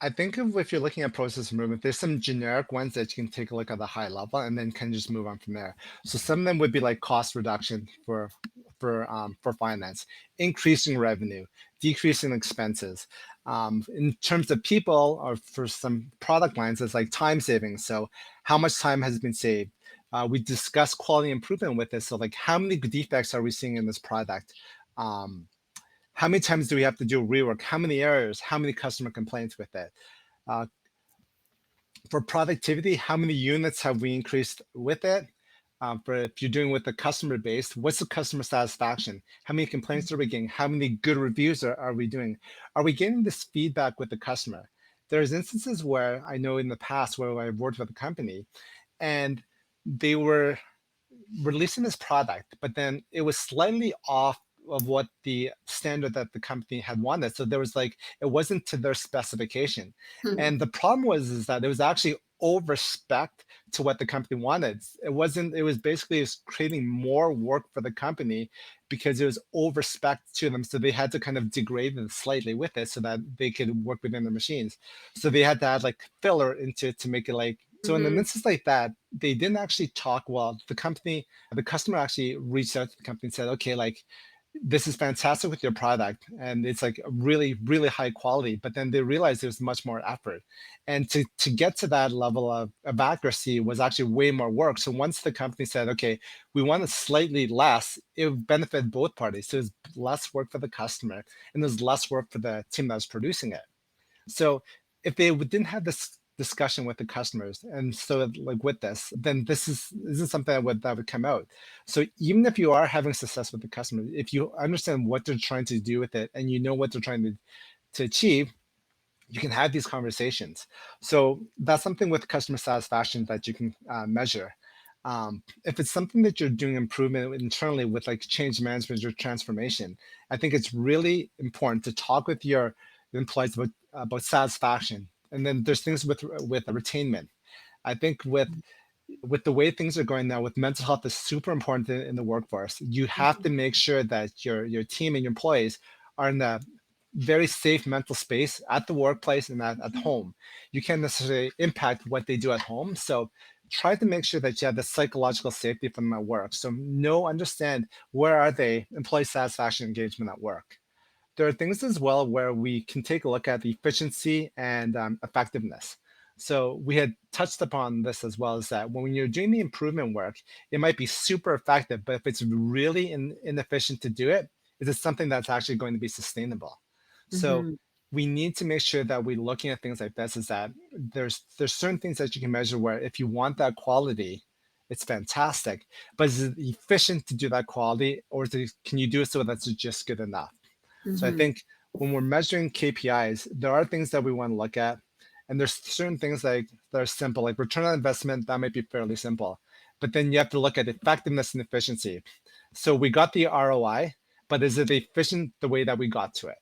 I think if you're looking at process improvement, there's some generic ones that you can take a look at the high level and then kind of just move on from there. So some of them would be like cost reduction for finance, increasing revenue, decreasing expenses. In terms of people, or for some product lines, it's like time savings. So how much time has been saved? We discuss quality improvement with this. So like how many defects are we seeing in this product? Um, how many times do we have to do rework? How many errors? How many customer complaints with it? Uh, for productivity, how many units have we increased with it? For if you're doing with the customer base, what's the customer satisfaction? How many complaints are we getting? How many good reviews are we doing? Are we getting this feedback with the customer? There's instances where I know in the past where I've worked with a company and they were releasing this product, but then it was slightly off of what the standard that the company had wanted. So there was like it wasn't to their specification, Mhm. and the problem was is that it was actually over spec to what the company wanted. It wasn't. It was basically just creating more work for the company because it was over spec to them. So they had to kind of degrade it slightly with it so that they could work within the machines. So they had to add like filler into it to make it like. So in an Mhm. instance like that, they didn't actually talk well. The customer actually reached out to the company and said, okay, like this is fantastic with your product and it's like really, really high quality. But then they realized there's much more effort. And to get to that level of accuracy was actually way more work. So once the company said, okay, we want it slightly less, it would benefit both parties. So it's less work for the customer and there's less work for the team that was producing it. So if they didn't have this discussion with the customers, and so like with this, then this is something that would come out. So even if you are having success with the customer, if you understand what they're trying to do with it and you know what they're trying to achieve, you can have these conversations. So that's something with customer satisfaction that you can measure. If it's something that you're doing improvement internally with like change management or transformation, I think it's really important to talk with your employees about satisfaction. And then there's things with retainment. I think with the way things are going now, with mental health is super important in the workforce. You have to Mhm. make sure that your team and your employees are in a very safe mental space at the workplace and at home. You can't necessarily impact what they do at home. So try to make sure that you have the psychological safety for them at work. So understand where are they, employee satisfaction engagement at work. There are things as well where we can take a look at the efficiency and effectiveness. So we had touched upon this as well as that when you're doing the improvement work, it might be super effective, but if it's really inefficient to do it, is it something that's actually going to be sustainable? So Mhm. we need to make sure that we're looking at things like this is that there's certain things that you can measure where if you want that quality, it's fantastic. But is it efficient to do that quality or can you do it so that's just good enough? So I Mhm. think when we're measuring KPIs, there are things that we want to look at. And there's certain things like that are simple, like return on investment, that might be fairly simple. But then you have to look at effectiveness and efficiency. So we got the ROI, but is it efficient the way that we got to it?